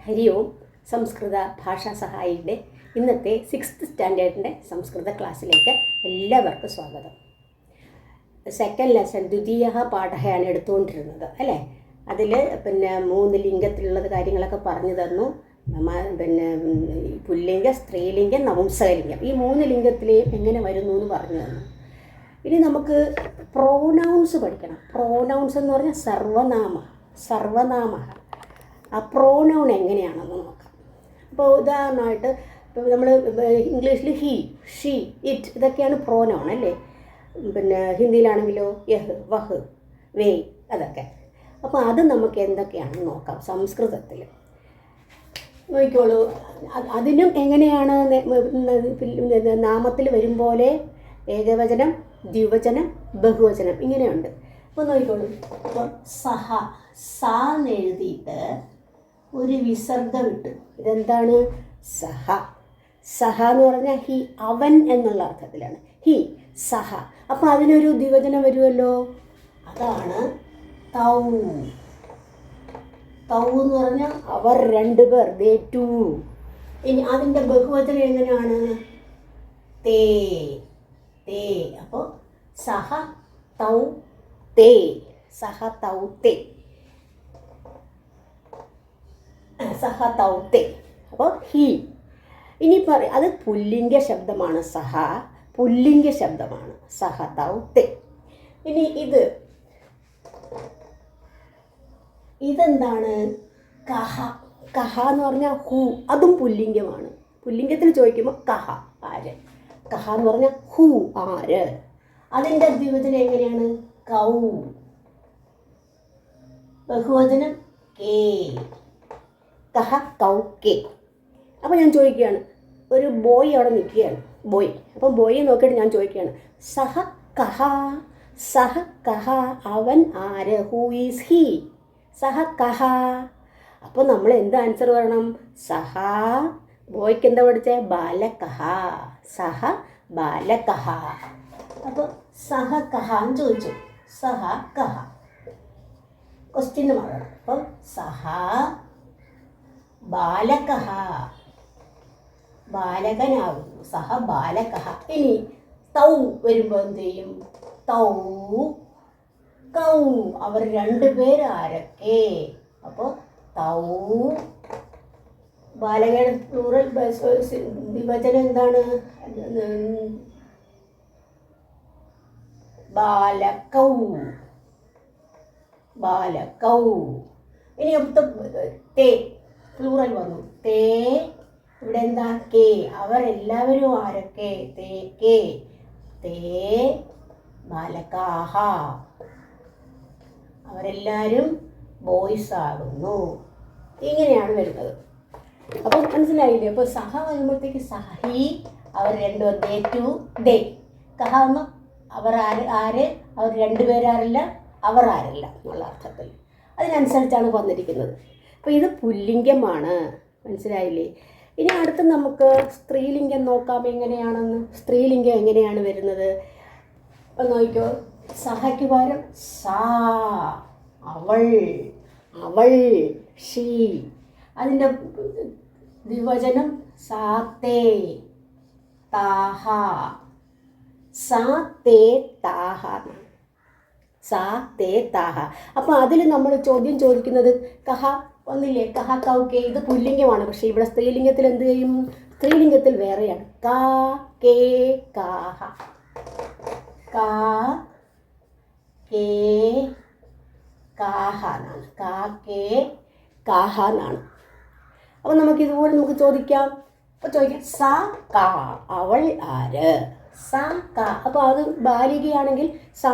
ഹരി ഓം. സംസ്കൃത ഭാഷാ സഹായിയുടെ ഇന്നത്തെ 6th സ്റ്റാൻഡേർഡിൻ്റെ സംസ്കൃത ക്ലാസ്സിലേക്ക് എല്ലാവർക്കും സ്വാഗതം. സെക്കൻഡ് ലെസൺ ദ്വിതീയ പാഠമാണ് എടുത്തുകൊണ്ടിരുന്നത് അല്ലേ. അതിൽ പിന്നെ 3 ലിംഗത്തിലുള്ളത് കാര്യങ്ങളൊക്കെ പറഞ്ഞു തന്നു. പിന്നെ പുല്ലിംഗം, സ്ത്രീലിംഗം, നപുംസകലിംഗം, ഈ 3 ലിംഗത്തിലെയും എങ്ങനെ വരുന്നു എന്ന് പറഞ്ഞു തന്നു. ഇനി നമുക്ക് പ്രോനൗൺസ് പഠിക്കണം. പ്രോനൗൺസ് എന്ന് പറഞ്ഞാൽ സർവനാമ. ആ പ്രോനൗൺ എങ്ങനെയാണെന്ന് നോക്കാം. അപ്പോൾ ഉദാഹരണമായിട്ട് ഇപ്പോൾ നമ്മൾ ഇംഗ്ലീഷിൽ ഹി, ഷീ, ഇറ്റ് ഇതൊക്കെയാണ് പ്രോനൗൺ അല്ലേ. പിന്നെ ഹിന്ദിയിലാണെങ്കിലോ യഹ്, വഹ്, വേ അതൊക്കെ. അപ്പോൾ അത് നമുക്ക് എന്തൊക്കെയാണെന്ന് നോക്കാം സംസ്കൃതത്തിൽ. നോക്കിക്കോളൂ, അതിനും എങ്ങനെയാണ് നാമത്തിൽ വരും പോലെ ഏകവചനം, ദ്വിവചനം, ബഹുവചനം ഇങ്ങനെയുണ്ട്. അപ്പോൾ നോക്കിക്കോളൂ, ഇപ്പോൾ സ എഴുതിയിട്ട് ഒരു വിസർഗം ഇട്ടു. ഇതെന്താണ്? സഹ എന്ന് പറഞ്ഞാൽ ഹി, അവൻ എന്നുള്ള അർത്ഥത്തിലാണ്. ഹി, സഹ. അപ്പോൾ അതിനൊരു ദ്വിവചനം വരുമല്ലോ, അതാണ് തൗ. തൗ എന്ന് പറഞ്ഞാൽ അവർ 2 പേർ, ദേ ടു. ഇനി അതിൻ്റെ ബഹുവചനം എങ്ങനെയാണ്? തേ. അപ്പോൾ സഹ തൗ തേ, സഹ തൗ തേ, സഹ തൗ തേ. അപ്പോൾ ഹി. ഇനി അത് പുല്ലിംഗ ശബ്ദമാണ്. സഹ പുല്ലിംഗ ശബ്ദമാണ്, സഹ തൗ തേ. ഇനി ഇതെന്താണ്? കഹ എന്ന് പറഞ്ഞാൽ ഹു, അതും പുല്ലിംഗമാണ്. പുല്ലിംഗത്തിൽ ചോദിക്കുമ്പോൾ കഹ, ആര്. കഹ എന്ന് പറഞ്ഞാൽ ഹു, ആര്. അതിൻ്റെ ദ്വിവചനം എങ്ങനെയാണ്? കൗ. ബഹുവചനം കേ, കഹ കൗ കേ. അപ്പോൾ ഞാൻ ചോദിക്കുകയാണ്, ഒരു ബോയ് അവിടെ നിൽക്കുകയാണ്, ബോയ്. അപ്പം ബോയെ നോക്കിയിട്ട് ഞാൻ ചോദിക്കുകയാണ്, സഹ കഹ, അവൻ ആര്? Who is he? സഹ കഹ. അപ്പോൾ നമ്മൾ എന്ത് ആൻസർ പറയണം? സഹ. ബോയ്ക്ക് എന്താ പഠിച്ചേ? ബാലകഹ. സഹ ബാലകഹ. അപ്പോൾ സഹ കഹ എന്ന് ചോദിച്ചു. സഹ കഹ ക്വസ്റ്റ്യൻ പറയണം. അപ്പം സഹ ബാലകഹ, ബാലകനാകുന്നു. സഹ ബാലകഹ. ഇനി തൗ വരുമ്പോൾ എന്ത് ചെയ്യും? തൗ കൗ, അവർ 2 പേർ ആരൊക്കെ? അപ്പോൾ തൗ. ബാലകയുടെ പ്ലൂറൽ വിഭജനം എന്താണ്? ബാലകൗ. ഇനി തേ, പ്ലൂറൽ വന്നു. തേ, ഇവിടെ എന്താ? കേ, അവരെല്ലാവരും ആരൊക്കെ? തേ കേ, തേ ബാലകാഹ, അവരെല്ലാവരും ബോയ്സ് ആകുന്നു. ഇങ്ങനെയാണ് വരുന്നത്. അപ്പം മനസ്സിലായില്ലേ? അപ്പോൾ സഹ വരുമ്പോഴത്തേക്ക് സഹി, അവർ 2 പേർ, ദേ ടു, ദേ. കഹ എന്നും അവർ ആര്, അവർ 2 പേരാരില്ല, അവർ ആരല്ല എന്നുള്ള അർത്ഥത്തിൽ. അതിനനുസരിച്ചാണ് വന്നിരിക്കുന്നത്. അപ്പോൾ ഇത് പുല്ലിംഗമാണ്, മനസ്സിലായില്ലേ? ഇനി അടുത്ത് നമുക്ക് സ്ത്രീലിംഗം നോക്കാം എങ്ങനെയാണെന്ന്. സ്ത്രീലിംഗം എങ്ങനെയാണ് വരുന്നത്? അപ്പം നോക്കിക്കോ, സഹയ്ക്ക് പകരം സാ, അവൾ, ഷീ. അതിൻ്റെ ദ്വിവചനം സാത്തേ, താഹ. സാത്തേ താഹ, സാത്തേ താഹ. അപ്പോൾ അതിൽ നമ്മൾ ചോദ്യം ചോദിക്കുന്നത് കഹ ഒന്നില്ലേ, കഹ കൗ കേ. ഇത് പുല്ലിംഗമാണ്, പക്ഷേ ഇവിടെ സ്ത്രീലിംഗത്തിൽ എന്ത് ചെയ്യും? സ്ത്രീലിംഗത്തിൽ വേറെയാണ്. കാ കേ കാഹ, കാ കേ കാഹ എന്നാണ്. കാ കേ കാഹ എന്നാണ്. അപ്പോൾ നമുക്കിതുപോലെ നമുക്ക് ചോദിക്കാം. അപ്പോൾ ചോദിക്കാം സ കാ, അവൾ ആര്? സ കാ. അപ്പോൾ അത് ബാലികയാണെങ്കിൽ സാ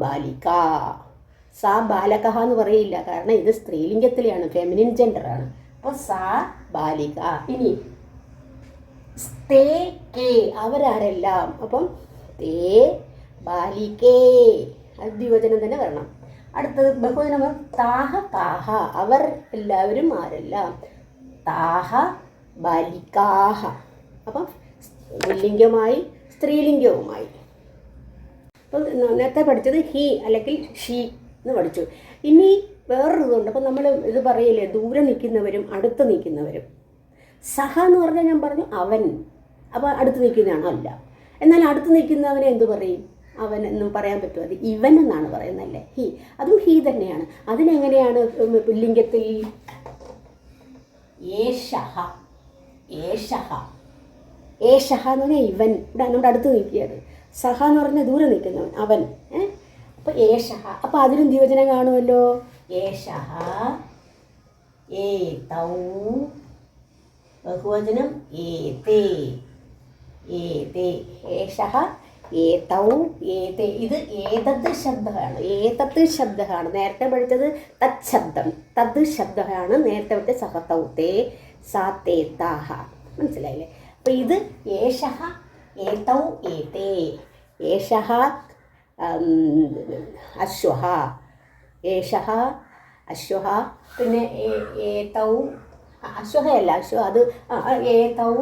ബാലിക. സാ ബാലകഹ എന്ന് പറയില്ല, കാരണം ഇത് സ്ത്രീലിംഗത്തിലെയാണ്, ഫെമിനിൻ ജെൻഡറാണ്. അപ്പോൾ സാ ബാലിക. ഇനി തേ കേ, അവരാരെല്ലാം. അപ്പം തേ ബാലികേ, അത് ദ്വിവചനം തന്നെ വരണം. അടുത്തത് ബഹുവചനം താഹ കാഹ, അവർ എല്ലാവരും ആരെല്ലാം? താഹ ബാലികാഹ. അപ്പം പുല്ലിംഗമായി സ്ത്രീലിംഗവുമായി. അപ്പം നേരത്തെ പഠിച്ചത് ഹി അല്ലെങ്കിൽ ഷീ എന്ന് പഠിച്ചു. ഇനി വേറൊരു ഇതുണ്ട്. അപ്പം നമ്മൾ ഇത് പറയില്ലേ, ദൂരെ നിൽക്കുന്നവരും അടുത്ത് നിൽക്കുന്നവരും. സഹ എന്ന് പറഞ്ഞാൽ ഞാൻ പറഞ്ഞു അവൻ, അപ്പോൾ അടുത്ത് നിൽക്കുന്നതാണോ? അല്ല. എന്നാൽ അടുത്ത് നിൽക്കുന്നവനെ എന്ത് പറയും? അവൻ എന്ന് പറയാൻ പറ്റുമോ? അത് ഇവൻ എന്നാണ് പറയുന്നതല്ലേ, ഹി. അതും ഹി തന്നെയാണ്. അതിനെങ്ങനെയാണ് ലിംഗത്തിൽ? ഏഷഹ, ഏഷഹ, ഏഷഹ എന്ന് പറഞ്ഞാൽ ഇവൻ, ഇവിടെ നമ്മുടെ അടുത്ത് നിൽക്കുകയാണ്. സഹ എന്ന് പറഞ്ഞാൽ ദൂരെ നിൽക്കുന്നവൻ, അവൻ. അപ്പോൾ ഏഷഹ, അപ്പോൾ അതിലും ദ്വിവചനം കാണുമല്ലോ. ഏഷഹ, ഏതൗ, ബഹുവചനം ഏതേ, ഏതേ, ഏഷഹ, ഏതൗ, ഏതേ. ഇത് ഏതത് ശബ്ദമാണ്, ഏതത് ശബ്ദമാണ്. നേരത്തെ പഠിച്ചത് തത് ശബ്ദം, തത് ശബ്ദമാണ് നേരത്തെ പഠിച്ച സഹതൗ തേ സാ തേ താഹ. മനസ്സിലായില്ലേ? അപ്പോൾ ഇത് ഏഷഹ, ഏതൗ, ഏതേ. ഏഷഹ അശ്വഹ, ഏഷഹ അശ്വഹ. പിന്നെ ഏതൗ, അശ്വഹയല്ല, അശ്വ അത് ഏതൗ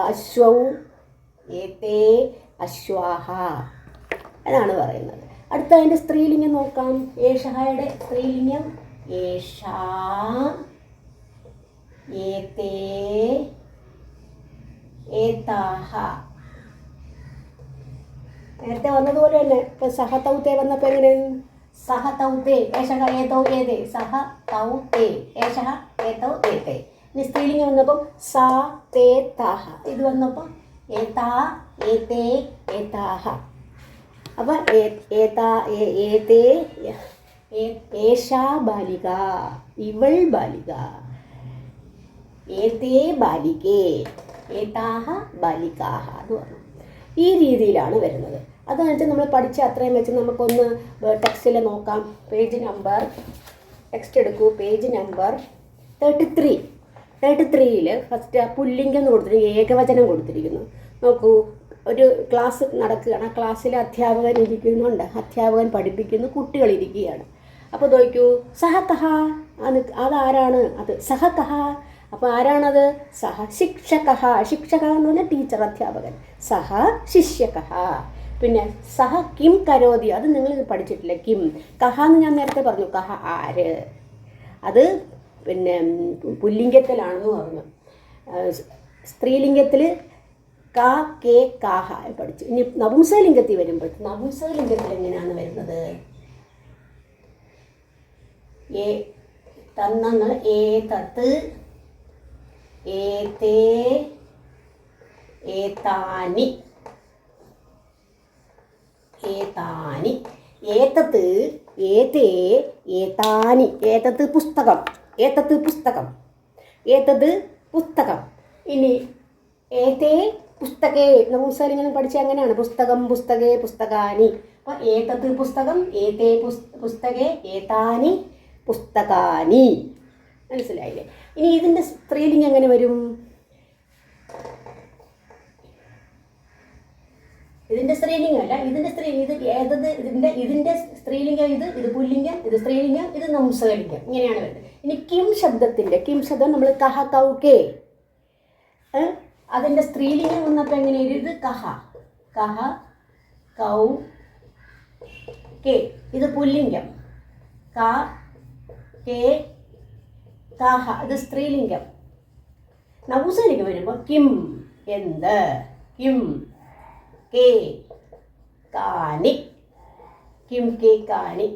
അശ്വൗ, ഏതേ അശ്വാഹ എന്നാണ് പറയുന്നത്. അടുത്ത അതിൻ്റെ സ്ത്രീലിംഗം നോക്കാം. ഏഷഹയുടെ സ്ത്രീലിംഗം ഏഷാ, ഏതേ, ഏതാഹ. നേരത്തെ വന്നതുപോലെ തന്നെ ഇപ്പം സഹതൗതേ വന്നപ്പോൾ എങ്ങനെ? സഹതൗതേ, ഏഷഹ ഏതൗ ഏതേ, സഹതൗതേ, ഏഷഹ ഏതൗ ഏതേ. ഇനി സ്ത്രീലിംഗം വന്നപ്പം സാ തേ താഹ. ഇത് വന്നപ്പം ഏതാ, ഏതേ, ഏതാഹ. അപ്പം ഏതാ, ഏതേ, ഏഷാ ബാലിക, ഇവൾ ബാലിക, ഏതേ ബാലികേ, ഏതാഹ ബാലികാഹ എന്ന് പറഞ്ഞു. ഈ രീതിയിലാണ് വരുന്നത്. അതെന്ന് വെച്ചാൽ നമ്മൾ പഠിച്ച അത്രയും വെച്ച് നമുക്കൊന്ന് ടെക്സ്റ്റിൽ നോക്കാം. പേജ് നമ്പർ, ടെക്സ്റ്റ് എടുക്കൂ, പേജ് നമ്പർ 33. 33ൽ ഫസ്റ്റ് പുല്ലിംഗം എന്ന് കൊടുത്തിരിക്കുന്നു, ഏകവചനം കൊടുത്തിരിക്കുന്നു. നോക്കൂ, ഒരു ക്ലാസ് നടക്കുകയാണ്. ആ ക്ലാസ്സിൽ അധ്യാപകൻ ഇരിക്കുന്നുണ്ട്, അധ്യാപകൻ പഠിപ്പിക്കുന്നു, കുട്ടികളിരിക്കുകയാണ്. അപ്പോൾ നോക്കൂ, സഹ കഹ, അതാരാണ്? അത് സഹ കഹ. അപ്പോൾ ആരാണത്? സഹ ശിക്ഷകഃ. ശിക്ഷക എന്ന് പറഞ്ഞാൽ ടീച്ചർ, അധ്യാപകൻ. സഹ ശിഷ്യകഃ. പിന്നെ സഹ കിം കരോതി, അത് നിങ്ങൾ പഠിച്ചിട്ടില്ല. കിം കഹ എന്ന് ഞാൻ നേരത്തെ പറഞ്ഞു. കഹ ആര്? അത് പിന്നെ പുല്ലിംഗത്തിലാണെന്ന് പറഞ്ഞു. സ്ത്രീലിംഗത്തിൽ കാ കേ കാഹ പഠിച്ചു. ഇനി നപുംസകലിംഗത്തിൽ വരുമ്പോൾ, നപുംസകലിംഗത്തിൽ എങ്ങനെയാണ് വരുന്നത്? ഏ തന്നങ്ങൾ ഏതത്, ഏതേ, ഏതാനി, ഏതാനി, ഏതത്, ഏതേ, ഏതാനി. ഏതത് പുസ്തകം, ഏതത് പുസ്തകം, ഏതത് പുസ്തകം. ഇനി ഏതേ പുസ്തകേ, നപുംസകലിംഗം പഠിച്ച എങ്ങനെയാണ്? പുസ്തകം, പുസ്തകേ, പുസ്തകാനി. അപ്പോൾ ഏതത് പുസ്തകം, ഏതേ പുസ്തകേ, ഏതാനി പുസ്തകാനി. മനസ്സിലായില്ലേ? ഇനി ഇതിൻ്റെ സ്ത്രീലിംഗം എങ്ങനെ വരും? ഇതിൻ്റെ സ്ത്രീലിംഗമല്ല, ഇതിൻ്റെ ഇത് ഏതത്, ഇതിൻ്റെ സ്ത്രീലിംഗം ഇത് പുല്ലിംഗം, ഇത് സ്ത്രീലിംഗം, ഇത് നപുംസകലിംഗം. ഇങ്ങനെയാണ് വരുന്നത്. ഇനി കിം ശബ്ദത്തിൻ്റെ, കിം ശബ്ദം നമ്മൾ കഹ കൗ കേ, അതിൻ്റെ സ്ത്രീലിംഗം വന്നപ്പോൾ എങ്ങനെയാണ്? ഇത് കഹ, കഹ കൗ കേ. ഇത് പുല്ലിംഗം, ക കേ കാഹ, ഇത് സ്ത്രീലിംഗം. നപുംസകലിംഗം വരുമ്പോൾ കിം, എന്ത്, കിം കേ കാനി, കിം കേ കാനി.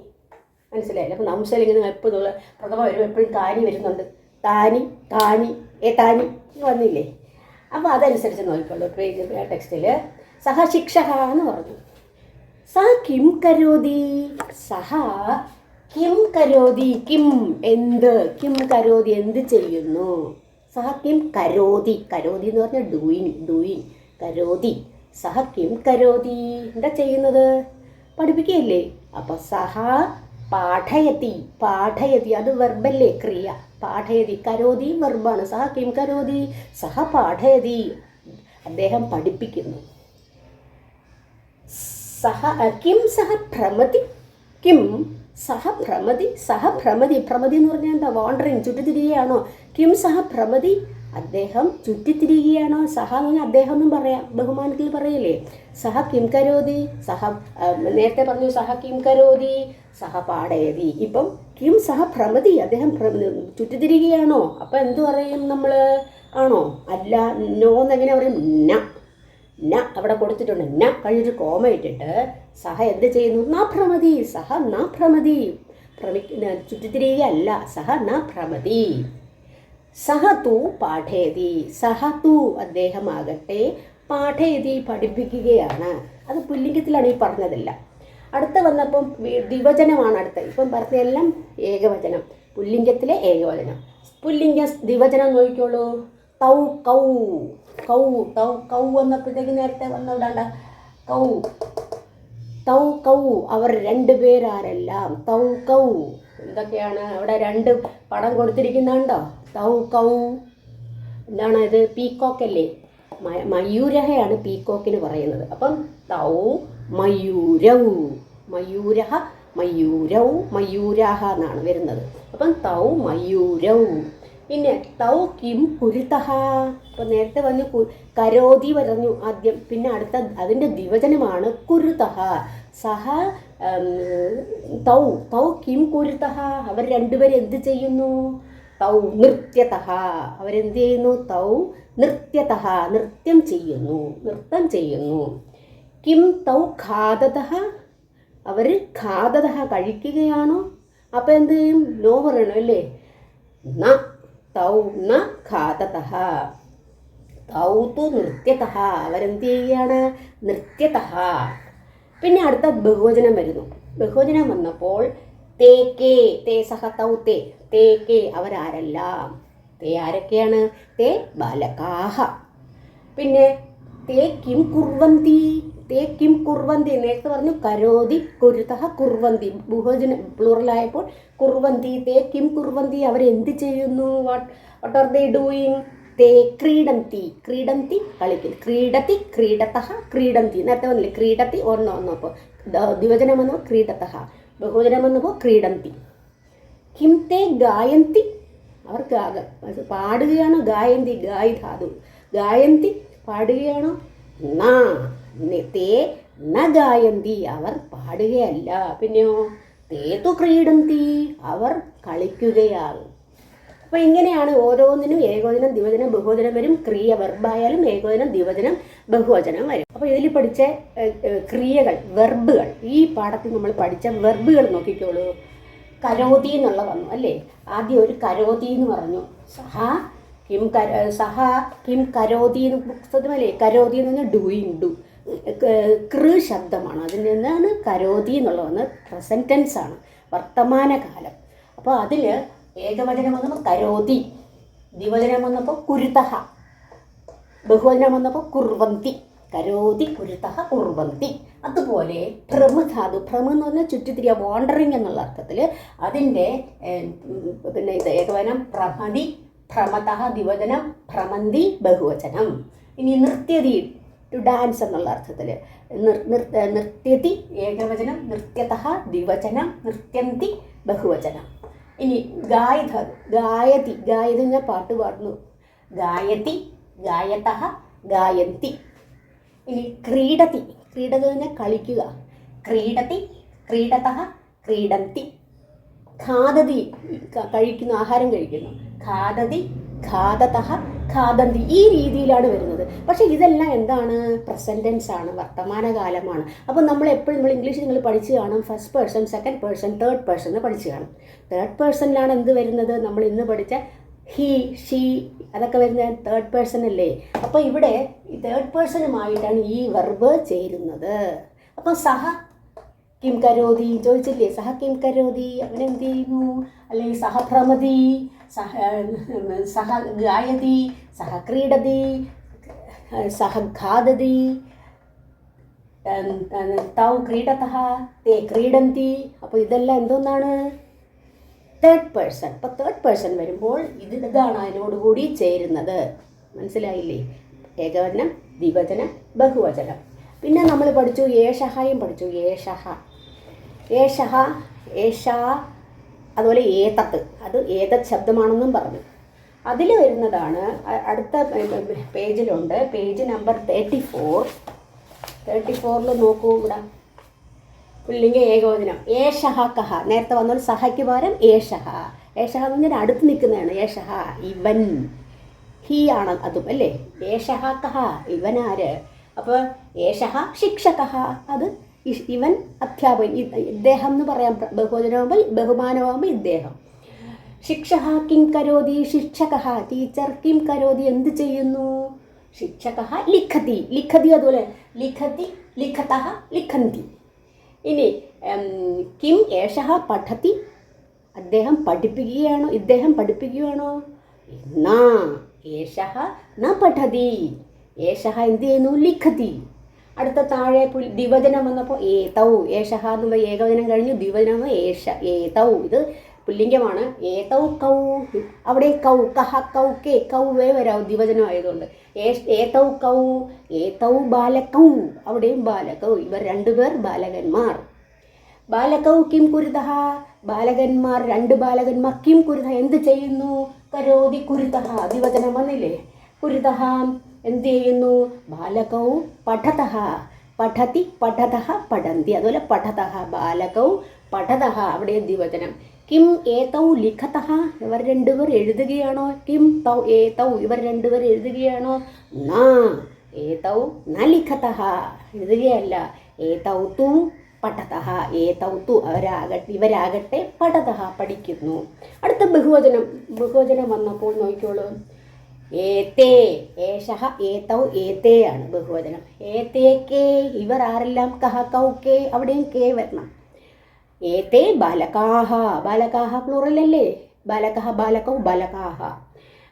മനസ്സിലായില്ലേ? അപ്പോൾ നപുംസകലിംഗം എപ്പോഴും പ്രഥമ വരുമ്പോൾ എപ്പോഴും കാനി വരുന്നുണ്ട്. താനി, കാനി, ഏതാനി വന്നില്ലേ? അപ്പോൾ അതനുസരിച്ച് നോക്കിക്കോളൂ. പേജ് ടെക്സ്റ്റിൽ സഹ ശിക്ഷക എന്ന് പറഞ്ഞു. സഹ കിം കരോതി, സഹ കിം കരോതി, കിം എന്ത്, കിം കരോതി എന്ത് ചെയ്യുന്നു. സഹ കിം കരോതി, കരോതി എന്ന് പറഞ്ഞാൽ ഡൂയിങ്, ഡൂയിങ്, കരോതി. സഹ കിം കരോതി, എന്താ ചെയ്യുന്നത്? പഠിപ്പിക്കുകയല്ലേ. അപ്പോൾ സഹ പാഠയതി, പാഠയതി അത് വെർബല്ലേ, ക്രിയ. പാഠയതി, കരോതി വെർബാണ്. സഹ കിം കരോതി, സഹ പാഠയതി അദ്ദേഹം പഠിപ്പിക്കുന്നു. സഹ കിം സഹ ഭ്രമതി, കിം സഹ ഭ്രമതി, സഹ ഭ്രമതി. ഭ്രമതി എന്ന് പറഞ്ഞാൽ എന്താ? വാണ്ടറിങ്, ചുറ്റിത്തിരികയാണോ? കിം സഹ ഭ്രമതി, അദ്ദേഹം ചുറ്റിത്തിരികയാണോ? സഹ എന്ന് പറഞ്ഞാൽ അദ്ദേഹം എന്നും പറയാം, ബഹുമാനത്തിൽ പറയില്ലേ. സഹ കിം കരോതി, സഹ നേരത്തെ പറഞ്ഞു സഹ കിം കരോതി, സഹ പാഠയതി. ഇപ്പം കിം സഹ ഭ്രമതി, അദ്ദേഹം ചുറ്റിത്തിരിക്കുകയാണോ? അപ്പം എന്തു പറയും നമ്മൾ? ആണോ അല്ല നോ എന്നെങ്ങനെ പറയും? ന ന അവിടെ കൊടുത്തിട്ടുണ്ട്. ന കഴിഞ്ഞിട്ട് കോമ ഇട്ടിട്ട് സഹ എന്ത് ചെയ്യുന്നു? ന ഭ്രമതി, സഹ ന ഭ്രമതി, ചുറ്റിത്തിരിയുകയല്ല, സഹ ന ഭ്രമതി. സഹ തു പാഠയതി, സഹ തു അദ്ദേഹമാകട്ടെ പാഠയതി പഠിപ്പിക്കുകയാണ്. അത് പുല്ലിംഗത്തിലാണ് ഈ പറഞ്ഞതല്ല. അടുത്ത വന്നപ്പം ദ്വിവചനമാണ് അടുത്ത. ഇപ്പം പറഞ്ഞതെല്ലാം ഏകവചനം, പുല്ലിംഗത്തിലെ ഏകവചനം. പുല്ലിംഗ ദ്വിവചനം നോക്കിക്കോളൂ. തൗ കൗ, കൗ തൗ കൗ വന്നപ്പോഴത്തേക്ക് നേരത്തെ വന്നവിടാണ്ട കൗ, തൗ കൗ അവർ രണ്ടുപേരാരെല്ലാം. തൗ കൗ എന്തൊക്കെയാണ് അവിടെ? രണ്ട് പടം കൊടുത്തിരിക്കുന്നുണ്ടോ? തൗ കൗ എന്താണ് ഇത്? പീക്കോക്കല്ലേ? മയൂരഹയാണ് പീക്കോക്കിന് പറയുന്നത്. അപ്പം തൗ മയൂരൗ, മയൂരഹ മയൂരൗ, മയൂരാഹ എന്നാണ് വരുന്നത്. അപ്പം തൗ മയൂരൗ. പിന്നെ തൗ കിം കുരുതഹ, ഇപ്പം നേരത്തെ വന്ന് കരോതി പറഞ്ഞു ആദ്യം, പിന്നെ അടുത്ത അതിൻ്റെ ദ്വിവചനമാണ് കുരുതഹ. സഹ തൗ തൗ കിം കുരുതഹ അവർ രണ്ടുപേരും എന്ത് ചെയ്യുന്നു? തൗ നൃത്യതഹ അവരെന്ത് ചെയ്യുന്നു? തൗ നൃത്യതഹ നൃത്തം ചെയ്യുന്നു, നൃത്തം ചെയ്യുന്നു. കിം തൗ ഖാദതഹ അവർ ഖാദതഹ കഴിക്കുകയാണോ? അപ്പം എന്ത് ചെയ്യും? നോ പറയണം അല്ലേ? ന തൗ ന ഖാദതഹ, തൗ തു നൃത്യതഹ അവരെന്ത് ചെയ്യുകയാണ്? നൃത്യതഹ. പിന്നെ അടുത്ത ബഹുവചനം വരുന്നു. ബഹുവചനം വന്നപ്പോൾ തേ കേ, തേ സഹ തൗ തേ, തേ കേ അവരാരെല്ലാം. തേ ആരൊക്കെയാണ്? തേ ബാലകാഹ. പിന്നെ തേ കിം കുർവന്തി, തേ കിം കുർവന്തി നേരത്തെ പറഞ്ഞു കരോതി കുരുതഹ കുർവന്തി, ബഹുവചനം പ്ലൂറലായപ്പോൾ കുർവന്തി. തേ കിം കുർവന്തി അവരെന്ത് ചെയ്യുന്നു? What are they doing? തേ ക്രീഡന്തി, ക്രീഡന്തി കളിക്കുന്നു. ക്രീഡതി ക്രീഡതഹ ക്രീഡന്തി നേരത്തെ വന്നില്ലേ? ക്രീഡതി വന്നപ്പോൾ ദ്വിവചനം വന്നപ്പോൾ ക്രീഡതഹ, ബഹുവചനം വന്നപ്പോൾ ക്രീഡന്തി. കിം തേ ഗായന്തി അവർ പാടുകയാണോ? ഗായന്തി ഗായി ധാതു, ഗായന്തി പാടുകയാണോ? തേ ന ഗായന്തി അവർ പാടുകയല്ല. പിന്നെയോ തേ തു ക്രീഡന്തി അവർ കളിക്കുകയാണ്. അപ്പോൾ ഇങ്ങനെയാണ് ഓരോന്നിനും ഏകവചനം ദ്വിവചനം ബഹുവചനം വരും. ക്രിയ വെർബായാലും ഏകവചനം ദ്വിവചനം ബഹുവചനം വരും. അപ്പോൾ ഇതിൽ പഠിച്ച ക്രിയകൾ, വെർബുകൾ, ഈ പാഠത്തിൽ നമ്മൾ പഠിച്ച വെർബുകൾ നോക്കിക്കോളൂ. കരോതി എന്നുള്ള വന്നു അല്ലേ? ആദ്യം ഒരു കരോതി എന്ന് പറഞ്ഞു. സഹ കിം കരോതി എന്ന് പുസ്തകമല്ലേ? കരോതി എന്ന് പറഞ്ഞാൽ ഡൂയിങ്, ഡു കൃ ശബ്ദമാണ്. അതിൽ നിന്നാണ് കരോതി എന്നുള്ളത് വന്ന്. പ്രസന്റ് ടെൻസ് ആണ്, വർത്തമാനകാലം. അപ്പോൾ അതിൽ ഏകവചനം വന്നപ്പോൾ കരോതി, ദ്വിവചനം വന്നപ്പോൾ കുരുതഹ, ബഹുവചനം വന്നപ്പോൾ കുർവന്തി. കരോതി കുരുതഹ കുർവന്തി. അതുപോലെ ഭ്രമധാതു, ഭ്രമം എന്ന് പറഞ്ഞാൽ ചുറ്റിത്തിരിയ, വാണ്ടറിങ് എന്നുള്ള അർത്ഥത്തിൽ. അതിൻ്റെ പിന്നെ ഇത് ഏകവചനം ഭ്രമതി, ഭ്രമതഹ ദ്വിവചനം, ഭ്രമന്തി ബഹുവചനം. ഇനി നൃത്യതി, ടു ഡാൻസ് എന്നുള്ള അർത്ഥത്തിൽ നൃത്യതി ഏകവചനം, നൃത്യതഹ ദ്വിവചനം, നൃത്യന്തി ബഹുവചനം. ഇനി ഗായധാതു, ഗായതി, ഗായതി ഞാൻ പാട്ട് പാടുന്നു. ഗായതി, ഗായതഹ, ഗായന്തി. ഇനി ക്രീഡതി, ക്രീഡതി തന്നെ കളിക്കുക. ക്രീഡതി, ക്രീഡതഹ, ക്രീഡന്തി. ഖാദതി കഴിക്കുന്നു, ആഹാരം കഴിക്കുന്നു. ഖാദതി, ഖാദതഹ, ഖാദന്തി. ഈ രീതിയിലാണ് വരുന്നത്. പക്ഷേ ഇതെല്ലാം എന്താണ്? പ്രസന്റ് ടെൻസ് ആണ്, വർത്തമാനകാലമാണ്. അപ്പോൾ നമ്മൾ എപ്പോഴും, നമ്മൾ ഇംഗ്ലീഷിൽ നിങ്ങൾ പഠിച്ചു കാണും, first person, second person, third person എന്ന് പഠിച്ചു കാണും. തേർഡ് പേഴ്സണിലാണ് എന്ത് വരുന്നത്? നമ്മൾ ഇന്ന് പഠിച്ച ഹി, ഷീ അതൊക്കെ വരുന്നത് തേർഡ് പേഴ്സൺ അല്ലേ? അപ്പോൾ ഇവിടെ ഈ തേർഡ് പേഴ്സണുമായിട്ടാണ് ഈ വെർബ് ചേരുന്നത്. അപ്പോൾ സഹ കിം കരോതി ചോദിച്ചില്ലേ? സഹ കിം കരോതി അവനെന്ത് ചെയ്യുന്നു? അല്ലെങ്കിൽ സഹ ഭ്രമതി, സഹ ഗായതി, സഹ ക്രീഡതി, സഹ ഖാദതി, തൗ ക്രീഡതഹ, തേ ക്രീഡന്തി. അപ്പോൾ ഇതെല്ലാം എന്തോന്നാണ്? Third person. അപ്പോൾ തേർഡ് പേഴ്സൺ വരുമ്പോൾ ഇതാണ് അതിനോടുകൂടി ചേരുന്നത്. മനസ്സിലായില്ലേ? ഏകവചനം, ദ്വിവചനം, ബഹുവചനം. പിന്നെ നമ്മൾ പഠിച്ചു ഏഷഹയും പഠിച്ചു. ഏഷഹ, ഏഷഹ, ഏഷാ, അതുപോലെ ഏതത്ത്, അത് ഏതത് ശബ്ദമാണെന്നും പറഞ്ഞു. അതിൽ വരുന്നതാണ് അടുത്ത പേജിലുണ്ട്. Page number 34. 34 നോക്കൂ. ഇവിടെ പുല്ലിംഗ ഏകവചനം. ഏഷഹ കഹ, നേരത്തെ വന്നാൽ സഹയ്ക്ക് പകരം ഏഷഹ. ഏഷഹ എന്ന് പറഞ്ഞാൽ അടുത്ത് നിൽക്കുന്നതാണ്. ഏഷഹ ഇവൻ, ഹി ആണ് അതും അല്ലേ. ഏഷഹ കഹ ഇവനാര്. അപ്പോൾ ഏഷഹ ശിക്ഷകഹ, അത് ഇവൻ അധ്യാപകൻ. ഇദ്ദേഹം എന്ന് പറയാം. ബഹുവചനമാകുമ്പോൾ ബഹുമാനമാകുമ്പോൾ ഇദ്ദേഹം. ശിക്ഷക കിം കരോതി, ശിക്ഷക ടീച്ചർ, കിം കരോതി എന്ത് ചെയ്യുന്നു. ശിക്ഷക ലിഖതി, ലിഖതി അതുപോലെ ലിഖതി, ലിഖത, ലിഖന്തി. ഇനി കിം ഏഷഹ പഠതി, അദ്ദേഹം പഠിപ്പിക്കുകയാണോ, ഇദ്ദേഹം പഠിപ്പിക്കുകയാണോ. നാ ഏഷഹ ന പഠതി, ഏഷഹ എന്ത് ചെയ്യുന്നു, ലിഖതി. അടുത്ത താഴെ ദ്വിവചനം വന്നപ്പോൾ ഏതൗ, ഏഷഹ എന്നുള്ള ഏകവചനം കഴിഞ്ഞു ദ്വിവചനം ഏഷ ഏതൗ, ഇത് പുല്ലിംഗമാണ്. ഏതൗ കൗ, അവിടെ കൗ കഹ കൗ കെ കൗവേ വരാവും ദ്വിവചനം ആയതുകൊണ്ട്. ഏതൗ കൗ, ഏതൗ ബാലകൗ, അവിടെയും ബാലകൗ, ഇവർ രണ്ടുപേർ ബാലകന്മാർ. ബാലകൗ കിം കുരുതഹ, ബാലകന്മാർ രണ്ട് ബാലകന്മാർ കിം കുരുതഹ എന്ത് ചെയ്യുന്നു. കരോതി കുരുതഹ, ദ്വിവചനം വന്നില്ലേ. കുരുതഹ എന്ത് ചെയ്യുന്നു. ബാലകൗ പഠതഹ, പഠതി പഠതഹ പഠന്തി, അതുപോലെ പഠതഹ ബാലകൗ പഠതഹ, അവിടെ ദ്വിവചനം. കിം ഏതൗ ലിഖതഹ, ഇവർ രണ്ടുപേർ എഴുതുകയാണോ. കിം തൗ ഏതൗ, ഇവർ രണ്ടുപേർ എഴുതുകയാണോ. നാ ഏതൗ ന ലിഖതഹ, എഴുതുകയല്ല. ഏതൗ തു പഠതഹ, ഏതൗ തു ഇവരാകട്ടെ പഠതഹ പഠിക്കുന്നു. അടുത്ത ബഹുവചനം. ബഹുവചനം വന്നപ്പോൾ നോക്കിക്കോളൂ. ഏതേ, ഏഷഹ ഏതൗ ഏതേ ആണ് ബഹുവചനം. ഏതേ കേ, ഇവർ ആരെല്ലാം. കഹ കൗ കേ, അവിടെയും കേ വരണം. ഏതേ ബാലകാഹ, ബാലകാഹ പ്ലൂറൽ അല്ലേ. ബാലകഹ ബാലകൗ ബാലകാഹ.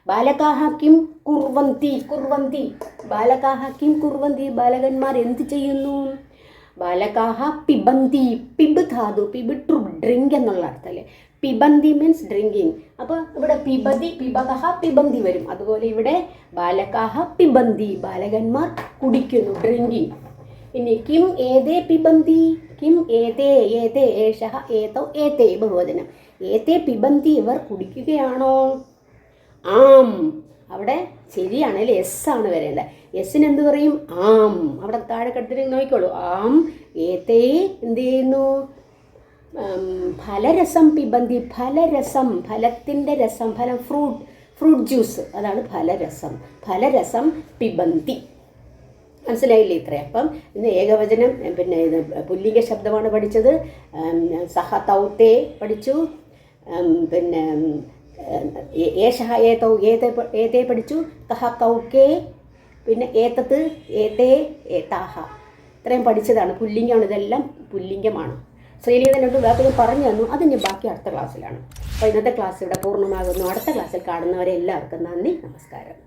ബാലകാഹ കിം കുർവന്തി, കുർവന്തി ബാലകാഹ കിം കുർവന്തി, ബാലകന്മാർ എന്ത് ചെയ്യുന്നു. ബാലകാഹ പിബന്തി, പിബ് ധാതു, പിബ് ട്രു ഡ്രിങ്ക് എന്നുള്ള അർത്ഥമല്ലേ. പിബന്തി മീൻസ് ഡ്രിങ്കിങ്. അപ്പോൾ ഇവിടെ പിബതി പിബകഹ പിബന്തി വരും. അതുപോലെ ഇവിടെ ബാലകാഹ പിബന്തി, ബാലകന്മാർ കുടിക്കുന്നു, ഡ്രിങ്കിങ്. ഇനി കിം ഏതേ പിബന്തി, കിം ഏതേ, ഏതേ ഏഷഹ ഏതൗ ഏതേ ബഹുവചനം. ഏതേ പിബന്തി, ഇവർ കുടിക്കുകയാണോ. ആം, അവിടെ ശരിയാണ് അല്ലേ, എസ് ആണ് വരേണ്ടത്. എസ്സിന് എന്ത് പറയും. ആം, അവിടെ താഴെ കെടുത്തിട്ട് നോക്കിക്കോളൂ. ആം ഏതേ എന്ത് ചെയ്യുന്നു. ഫലരസം പിബന്തി, ഫലരസം, ഫലത്തിൻ്റെ രസം, ഫലം ഫ്രൂട്ട് ജ്യൂസ്, അതാണ് ഫലരസം. ഫലരസം പിബന്തി. മനസ്സിലായില്ലേ ഇത്രയും. അപ്പം ഇന്ന് ഏകവചനം പിന്നെ ഇത് പുല്ലിംഗ ശബ്ദമാണ് പഠിച്ചത്. സഹ തൗത്തേ പഠിച്ചു. പിന്നെ ഏഷഹ ഏതൗ ഏതേ പഠിച്ചു. കഹ കൗക്കേ, പിന്നെ ഏതത്ത് ഏതേ ഏതാഹ, ഇത്രയും പഠിച്ചതാണ്. പുല്ലിംഗമാണ്, ഇതെല്ലാം പുല്ലിംഗമാണ്. ശ്രീലീതനോട് വേറെ പറഞ്ഞു തന്നു, അതിന് ബാക്കി അടുത്ത ക്ലാസ്സിലാണ്. അപ്പോൾ ഇന്നത്തെ ക്ലാസ് ഇവിടെ പൂർണ്ണമാകുന്നു. അടുത്ത ക്ലാസ്സിൽ കാണുന്നവരെ എല്ലാവർക്കും നന്ദി, നമസ്കാരം.